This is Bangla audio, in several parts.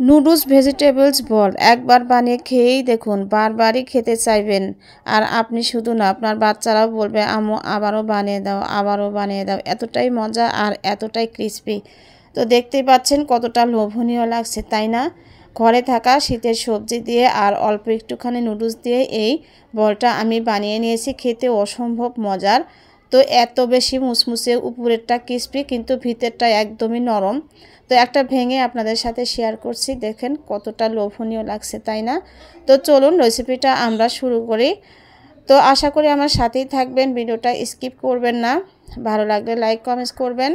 নুডলস ভেজিটেবলস বল একবার বানিয়ে খেয়েই দেখুন, বারবারই খেতে চাইবেন। আর আপনি শুধু না, আপনার বাচ্চারাও বলবে আম্মু আবারও বানিয়ে দাও, আবারও বানিয়ে দাও। এতটাই মজা আর এতটাই ক্রিস্পি। তো দেখতেই পাচ্ছেন কতটা লোভনীয় লাগছে, তাই না? ঘরে থাকা শীতের সবজি দিয়ে আর অল্প একটুখানি নুডলস দিয়ে এই বলটা আমি বানিয়ে নিয়েছি। খেতে অসম্ভব মজার। তো এত বেশি মুসমুসে, উপরেরটা ক্রিস্পি কিন্তু ভিতরটা একদমই নরম। তো একটা ভেঙে আপনাদের সাথে শেয়ার করছি, দেখেন কতটা লোভনীয় লাগছে, তাই না? তো চলুন রেসিপিটা আমরা শুরু করি। তো আশা করি আমার সাথেই থাকবেন, ভিডিওটা স্কিপ করবেন না। ভালো লাগলে লাইক কমেন্টস করবেন।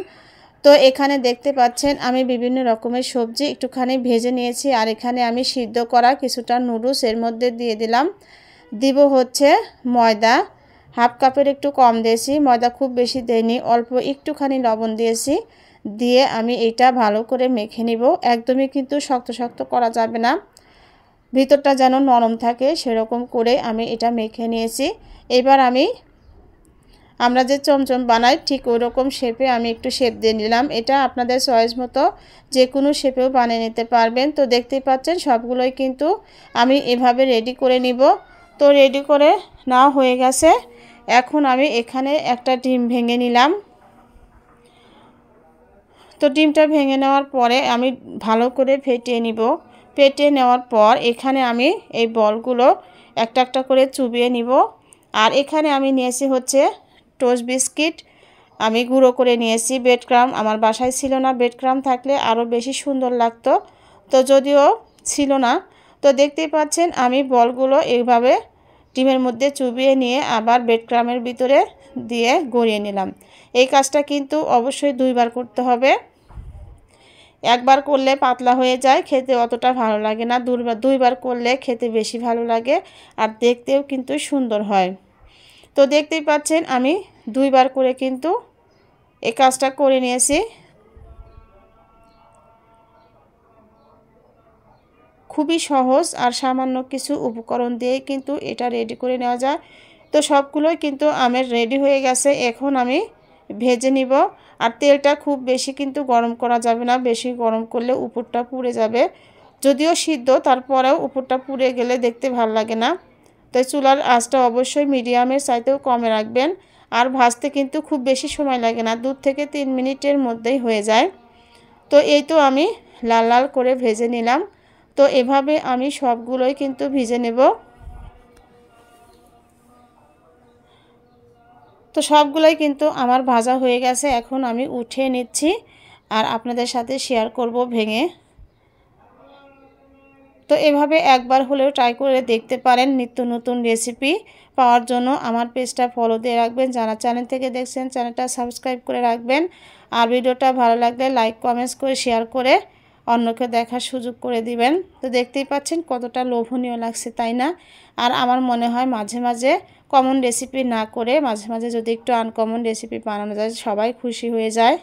তো এখানে দেখতে পাচ্ছেন আমি বিভিন্ন রকমের সবজি একটুখানি ভেজে নিয়েছি। আর এখানে আমি সিদ্ধ করা কিছুটা নুডলস এর মধ্যে দিয়ে দিলাম। দিব হচ্ছে ময়দা, হাফ কাপের একটু কম দিয়েছি। ময়দা খুব বেশি দেইনি, অল্প একটুখানি লবণ দিয়েছি। দিয়ে আমি এটা ভালো করে মেখে নিব। একদমই কিন্তু শক্ত শক্ত করা যাবে না, ভিতরটা যেন নরম থাকে সেরকম করে আমি এটা মেখে নিয়েছি। এবার আমরা যে চমচম বানাই ঠিক ওই রকম শেপে আমি একটু শেপ দিয়ে নিলাম। এটা আপনাদের চয়েস মতো যে কোনো শেপেও বানিয়ে নিতে পারবেন। তো দেখতেই পাচ্ছেন সবগুলোই কিন্তু আমি এভাবে রেডি করে নিব। তো রেডি করে নেওয়া হয়ে গেছে। এখন আমি এখানে একটা ডিম ভেঙে নিলাম। তো ডিমটা ভেঙে নেওয়ার পরে আমি ভালো করে ফেটিয়ে নিব। ফেটিয়ে নেওয়ার পর এখানে আমি এই বলগুলো একটা একটা করে চুবিয়ে নিব। আর এখানে আমি নিয়েছি হচ্ছে টোস্ট বিস্কিট, আমি গুঁড়ো করে নিয়েছি। ব্রেড ক্রাম্ব আমার বাসায় ছিল না, ব্রেড ক্রাম্ব থাকলে আরও বেশি সুন্দর লাগতো। তো যদিও ছিল না, তো দেখতেই পাচ্ছেন আমি বলগুলো এইভাবে ডিমের মধ্যে চুবিয়ে নিয়ে আবার ব্রেড ক্রাম্বের ভিতরে দিয়ে গড়িয়ে নিলাম। এই কাজটা কিন্তু অবশ্যই দুইবার করতে হবে। একবার করলে পাতলা হয়ে যায়, খেতে অতটা ভালো লাগে না। দুইবার করলে খেতে বেশি ভালো লাগে আর দেখতেও কিন্তু সুন্দর হয়। তো দেখতেই পাচ্ছেন আমি দুইবার করে কিন্তু এই কাজটা করে নিয়েছি। খুবই সহজ আর সামান্য কিছু উপকরণ দিয়ে কিন্তু এটা রেডি করে নেওয়া যায়। তো সবগুলোই কিন্তু আমার রেডি হয়ে গেছে। এখন আমি ভেজে নিব। আর তেলটা খুব বেশি কিন্তু গরম করা যাবে না, বেশি গরম করলে উপরটা পুড়ে যাবে। যদিও সিদ্ধ, তারপরেও উপরটা পুড়ে গেলে দেখতে ভালো লাগে না। তাই চুলার আঁচটা অবশ্যই মিডিয়ামের চাইতেও কমে রাখবেন। আর ভাজতে কিন্তু খুব বেশি সময় লাগে না, 2 থেকে 3 মিনিটের মধ্যেই হয়ে যায়। তো এই তো আমি লাল লাল করে ভেজে নিলাম। তো এভাবে আমি সবগুলোই কিন্তু ভেজে নেব। তো সবগুলোই কিন্তু আমার ভাজা হয়ে গেছে। এখন আমি উঠিয়ে নিচ্ছি আর আপনাদের সাথে শেয়ার করব ভেঙে। তো এভাবে একবার হলেও ট্রাই করে দেখতে পারেন। নিত্য নতুন রেসিপি পাওয়ার জন্য আমার পেজটা ফলো দিয়ে রাখবেন। যারা চ্যানেল থেকে দেখছেন চ্যানেলটা সাবস্ক্রাইব করে রাখবেন। আর ভিডিওটা ভালো লাগলে লাইক কমেন্টস করে শেয়ার করে অন্যকে দেখার সুযোগ করে দিবেন। তো দেখতেই পাচ্ছেন কতটা লোভনীয় লাগছে, তাই না? আর আমার মনে হয় মাঝে মাঝে কমন রেসিপি না করে মাঝে মাঝে যদি একটু আনকমন রেসিপি বানানো যায় সবাই খুশি হয়ে যায়।